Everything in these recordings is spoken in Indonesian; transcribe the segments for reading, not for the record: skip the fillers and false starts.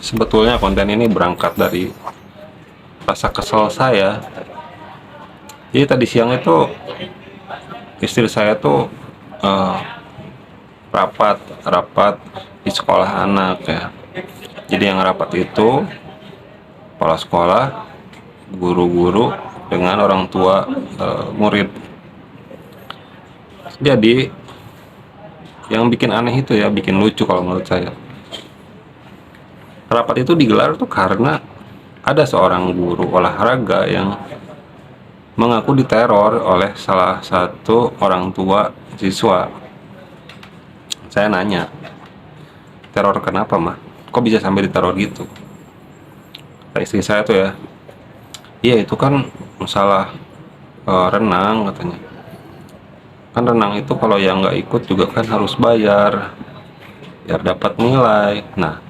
Sebetulnya konten ini berangkat dari rasa kesel saya. Jadi tadi siang itu istri saya tuh eh, rapat di sekolah anak ya. Jadi yang rapat itu kepala sekolah, guru-guru dengan orang tua murid. Jadi yang bikin aneh itu ya, bikin lucu kalau menurut saya. Rapat itu digelar tuh karena ada seorang guru olahraga yang mengaku diteror oleh salah satu orang tua siswa. Saya nanya, teror kenapa mah? Kok bisa sampai diteror gitu? Kata istri saya tuh ya, iya itu kan masalah renang katanya. Kan renang itu kalau yang nggak ikut juga kan harus bayar biar dapat nilai. Nah,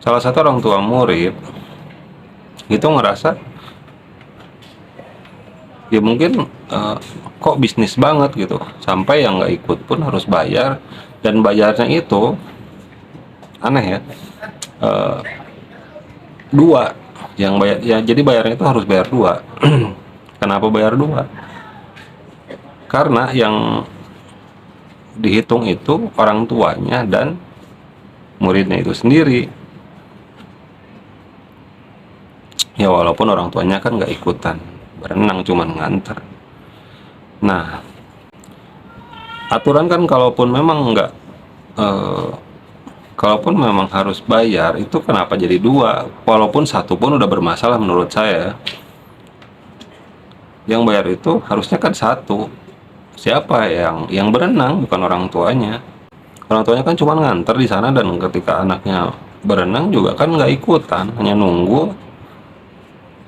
salah satu orang tua murid itu ngerasa ya mungkin kok bisnis banget gitu, sampai yang nggak ikut pun harus bayar, dan bayarnya itu aneh ya, dua yang bayar ya, jadi bayarnya itu harus bayar dua. Kenapa bayar dua? Karena yang dihitung itu orang tuanya dan muridnya itu sendiri. Ya walaupun orang tuanya kan nggak ikutan berenang, cuman nganter. Nah, aturan kan kalaupun memang nggak kalaupun memang harus bayar, itu kenapa jadi dua? Walaupun satu pun udah bermasalah menurut saya. Yang bayar itu harusnya kan satu. Siapa yang berenang, bukan orang tuanya. Orang tuanya kan cuma nganter di sana, dan ketika anaknya berenang juga kan nggak ikutan, hanya nunggu.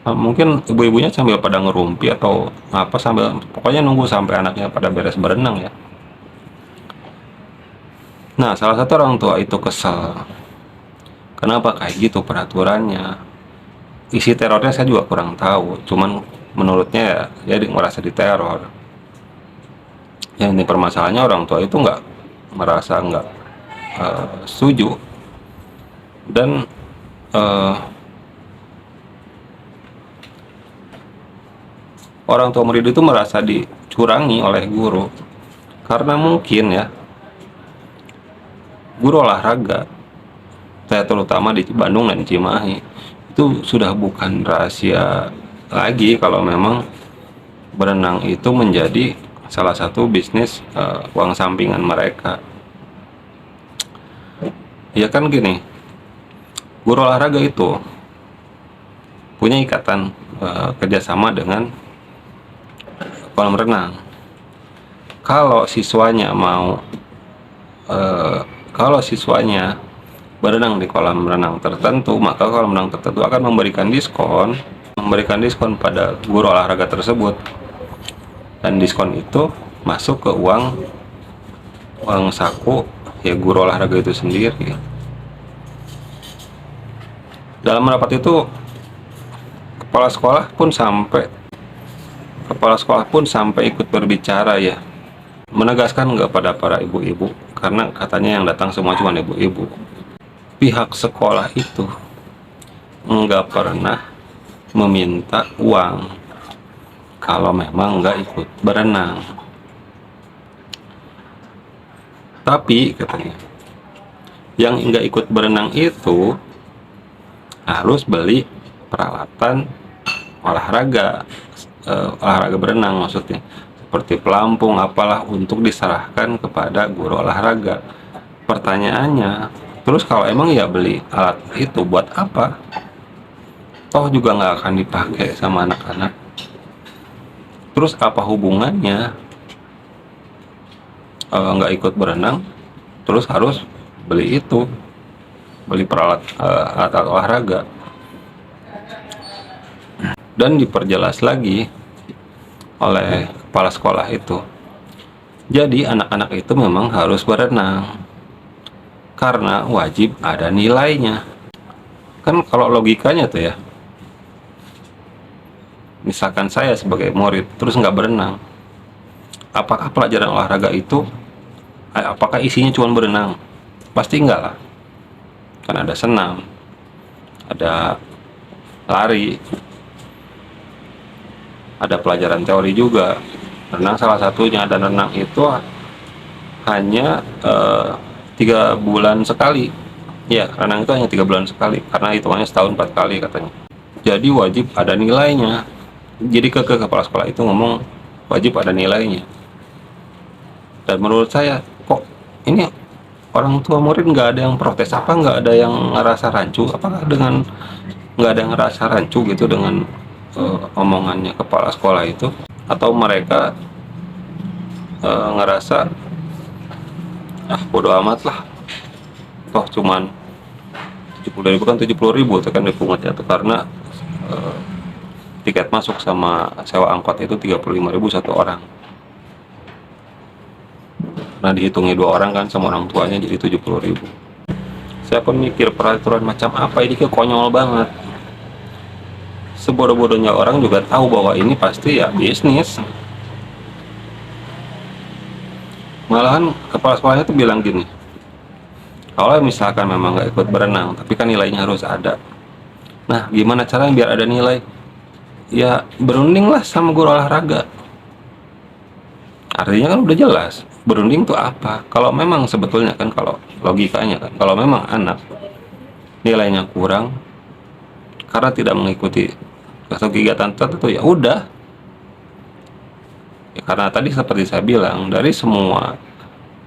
Mungkin ibu-ibunya sambil pada ngerumpi atau apa, sambil pokoknya nunggu sampai anaknya pada beres berenang ya. Nah, salah satu orang tua itu kesel. Kenapa kayak gitu peraturannya? Isi terornya saya juga kurang tahu. Cuman menurutnya ya dia merasa diteror. Yang ini permasalahannya orang tua itu nggak setuju, dan orang tua murid itu merasa dicurangi oleh guru, karena mungkin ya guru olahraga, saya terutama di Bandung dan Cimahi, itu sudah bukan rahasia lagi kalau memang berenang itu menjadi salah satu bisnis uang sampingan mereka. Ya kan gini, guru olahraga itu punya ikatan kerjasama dengan kolam renang. Kalau siswanya kalau siswanya berenang di kolam renang tertentu, maka kolam renang tertentu akan memberikan diskon pada guru olahraga tersebut, dan diskon itu masuk ke uang saku ya guru olahraga itu sendiri. Dalam rapat itu kepala sekolah pun sampai ikut berbicara ya, menegaskan nggak pada para ibu-ibu, karena katanya yang datang semua cuma ibu-ibu. Pihak sekolah itu nggak pernah meminta uang kalau memang nggak ikut berenang. Tapi katanya yang nggak ikut berenang itu harus beli peralatan olahraga, olahraga berenang maksudnya, seperti pelampung apalah, untuk diserahkan kepada guru olahraga. Pertanyaannya, terus kalau emang ya beli alat itu buat apa? Toh juga nggak akan dipakai sama anak-anak. Terus apa hubungannya nggak ikut berenang terus harus beli alat olahraga? Dan diperjelas lagi oleh kepala sekolah itu, jadi anak-anak itu memang harus berenang karena wajib ada nilainya. Kan kalau logikanya tuh ya, misalkan saya sebagai murid terus nggak berenang, apakah pelajaran olahraga itu apakah isinya cuma berenang? Pasti enggak lah, kan ada senam, ada lari, ada pelajaran teori juga, renang salah satunya. Dan renang itu hanya 3 bulan sekali. Ya, renang itu hanya 3 bulan sekali, karena hitungannya setahun 4 kali katanya. Jadi wajib ada nilainya. Jadi ke kepala sekolah itu ngomong wajib ada nilainya. Dan menurut saya, kok ini orang tua murid nggak ada yang protes, apa nggak ada yang ngerasa rancu? Apakah dengan nggak ada yang ngerasa rancu gitu dengan omongannya kepala sekolah itu? Atau mereka ngerasa bodo amat lah, toh cuman 70.000 kan 70.000 itu kan dipungutnya tuh, karena tiket masuk sama sewa angkot itu 35.000 satu orang. Nah dihitungnya 2 orang kan sama orang tuanya, jadi 70.000. Saya pun mikir, peraturan macam apa ini, konyol banget. Sebodoh-bodohnya orang juga tahu bahwa ini pasti ya bisnis. Malahan kepala sekolahnya tuh bilang gini, kalau misalkan memang nggak ikut berenang, tapi kan nilainya harus ada. Nah gimana caranya biar ada nilai? Ya berunding lah sama guru olahraga. Artinya kan udah jelas, berunding tuh apa? Kalau memang sebetulnya kan, kalau logikanya kan, kalau memang anak nilainya kurang karena tidak mengikuti satu kegiatan tertentu, ya udah. Ya, karena tadi seperti saya bilang, dari semua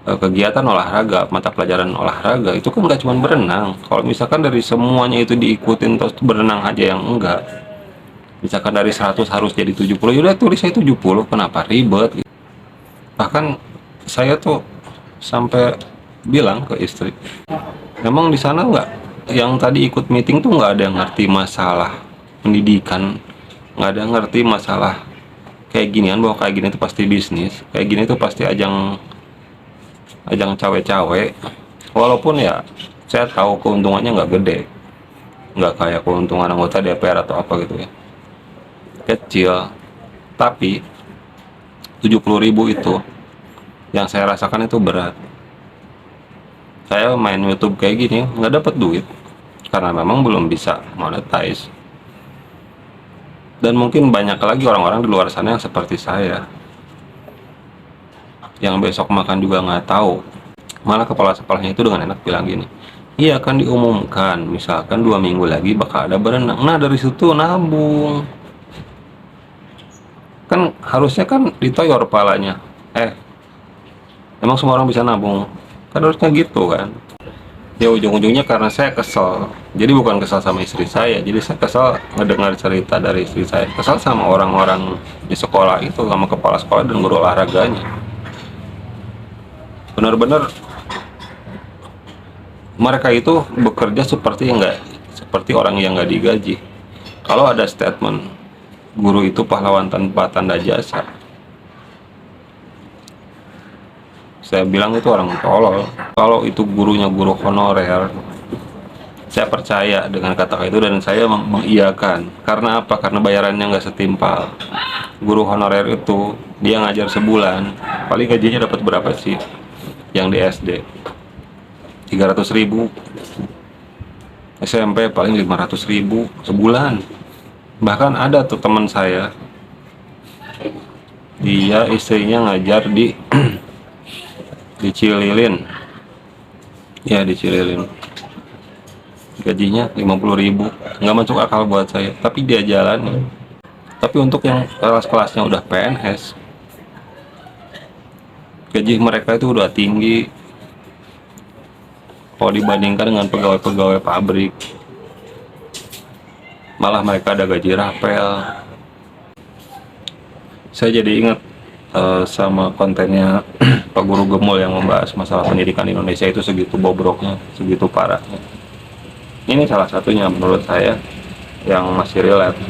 kegiatan olahraga, mata pelajaran olahraga itu kan nggak cuma berenang. Kalau misalkan dari semuanya itu diikutin terus berenang aja yang enggak, misalkan dari 100 harus jadi 70, ya udah tulis saya 70, kenapa ribet gitu. Bahkan saya tuh sampai bilang ke istri, memang di sana nggak, yang tadi ikut meeting tuh nggak ada yang ngerti masalah pendidikan, nggak ada yang ngerti masalah kayak ginian, bahwa kayak gini tuh pasti bisnis, kayak gini tuh pasti ajang cawe-cawe. Walaupun ya saya tahu keuntungannya nggak gede, nggak kayak keuntungan anggota DPR atau apa gitu ya, kecil. Tapi 70.000 itu yang saya rasakan itu berat. Saya main YouTube kayak gini nggak dapat duit karena memang belum bisa monetize. Dan mungkin banyak lagi orang-orang di luar sana yang seperti saya, yang besok makan juga nggak tahu. Malah kepala sekolahnya itu dengan enak bilang gini, iya kan diumumkan misalkan 2 minggu lagi bakal ada berenang. Nah dari situ nabung. Kan harusnya kan ditoyor kepalanya. Emang semua orang bisa nabung? Kan harusnya gitu kan. Ya ujung-ujungnya karena saya kesel. Jadi bukan kesel sama istri saya, jadi saya kesel ngedengar cerita dari istri saya. Kesel sama orang-orang di sekolah itu, sama kepala sekolah dan guru olahraganya. Benar-benar mereka itu bekerja seperti orang yang nggak digaji. Kalau ada statement guru itu pahlawan tanpa tanda jasa, saya bilang itu orang tolol. Kalau itu gurunya guru honorer, saya percaya dengan kata itu dan saya mengiyakan. Karena apa? Karena bayarannya nggak setimpal. Guru honorer itu dia ngajar sebulan, paling gajinya dapat berapa sih? Yang di SD 300.000, SMP paling 500.000 sebulan. Bahkan ada tuh teman saya, dia istrinya ngajar di di Cililin, ya di Cililin, gajinya 50.000. Nggak masuk akal buat saya, tapi dia jalan. Tapi untuk yang kelas-kelasnya udah PNS, gaji mereka itu udah tinggi kalau dibandingkan dengan pegawai-pegawai pabrik. Malah mereka ada gaji rapel. Saya jadi ingat sama kontennya Pak Guru Gemul yang membahas masalah pendidikan Indonesia itu segitu bobroknya, segitu parahnya. Ini salah satunya menurut saya yang masih relate.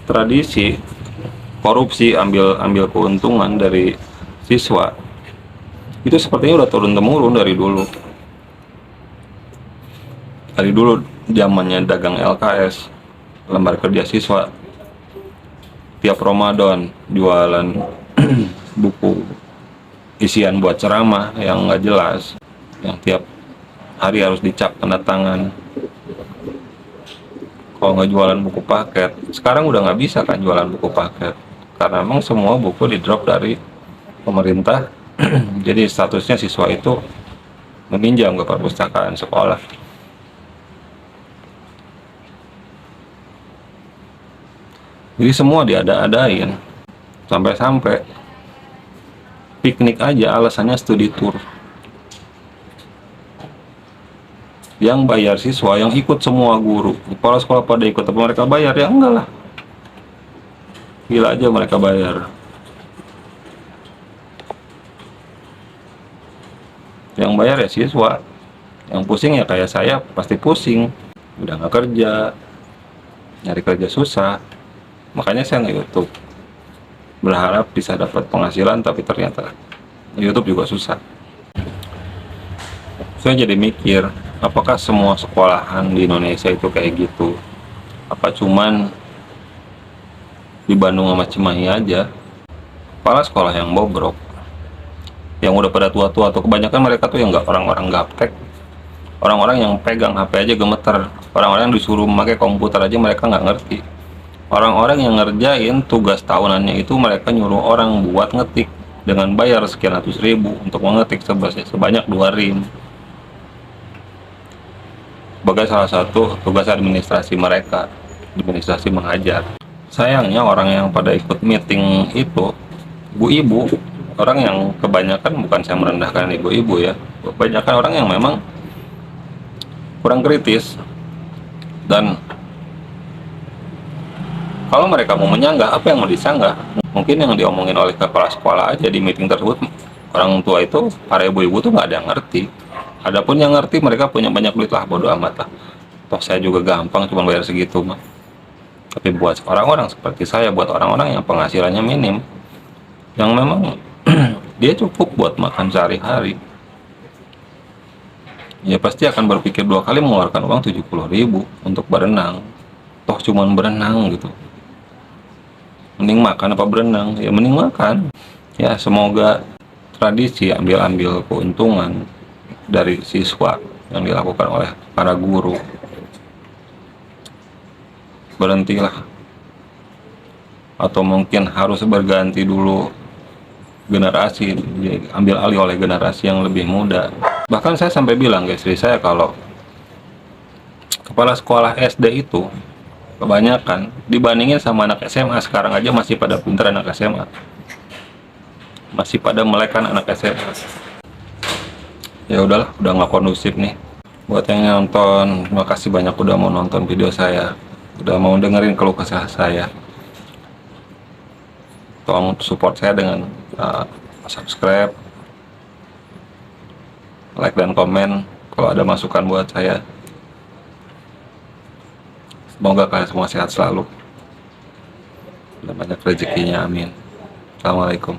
Tradisi korupsi, ambil keuntungan dari siswa itu sepertinya udah turun temurun dari dulu. Dari dulu zamannya dagang LKS, lembar kerja siswa, tiap Ramadan jualan buku isian buat ceramah yang nggak jelas, yang tiap hari harus dicap tanda tangan. kalau nggak jualan buku paket. Sekarang udah nggak bisa kan jualan buku paket, karena emang semua buku di drop dari pemerintah. Jadi statusnya siswa itu meminjam ke perpustakaan sekolah. Jadi semua diada-adain, sampai-sampai piknik aja alasannya studi tour. Yang bayar siswa, yang ikut semua guru. Kepala sekolah pada ikut, tapi mereka bayar? Ya enggak lah. Gila aja mereka bayar. Yang bayar ya siswa. Yang pusing ya kayak saya, pasti pusing. Udah nggak kerja, nyari kerja susah. Makanya saya nge YouTube. Berharap bisa dapat penghasilan, tapi ternyata YouTube juga susah. Saya jadi mikir, apakah semua sekolahan di Indonesia itu kayak gitu? Apa cuman di Bandung sama Cimahi aja? Kepala sekolah yang bobrok, yang udah pada tua-tua tuh, kebanyakan mereka tuh yang nggak orang-orang gaptek, orang-orang yang pegang HP aja gemeter, orang-orang yang disuruh memakai komputer aja mereka nggak ngerti, orang-orang yang ngerjain tugas tahunannya itu mereka nyuruh orang buat ngetik dengan bayar sekian ratus ribu untuk mengetik sebanyak 2 rim sebagai salah satu tugas administrasi mereka, administrasi mengajar. Sayangnya orang yang pada ikut meeting itu ibu-ibu, orang yang kebanyakan, bukan saya merendahkan ibu-ibu ya, kebanyakan orang yang memang kurang kritis. Dan kalau mereka mau menyanggah, apa yang mau disanggah? Mungkin yang diomongin oleh kepala sekolah aja di meeting tersebut, orang tua itu, para ibu-ibu tuh nggak ada yang ngerti. Adapun yang ngerti, mereka punya banyak duit lah, bodo amat lah. Toh saya juga gampang, cuma bayar segitu mah. Tapi buat orang-orang seperti saya, buat orang-orang yang penghasilannya minim, yang memang dia cukup buat makan sehari-hari, ya pasti akan berpikir 2 kali mengeluarkan uang 70.000 untuk berenang. Toh cuman berenang gitu. Mending makan apa berenang? Ya mending makan. Ya semoga tradisi ambil-ambil keuntungan dari siswa yang dilakukan oleh para guru berhentilah, atau mungkin harus berganti dulu generasi, diambil alih oleh generasi yang lebih muda. Bahkan saya sampai bilang ke istri saya kalau kepala sekolah SD itu kebanyakan dibandingin sama anak SMA, sekarang aja masih pada pintar anak SMA, masih pada melekan anak SMA. Ya udahlah, udah nggak kondusif nih. Buat yang nonton, terima kasih banyak udah mau nonton video saya, udah mau dengerin keluh kesah saya. Tolong support saya dengan subscribe, like dan komen kalau ada masukan buat saya. Semoga kalian semua sehat selalu dan banyak rezekinya, amin. Assalamualaikum.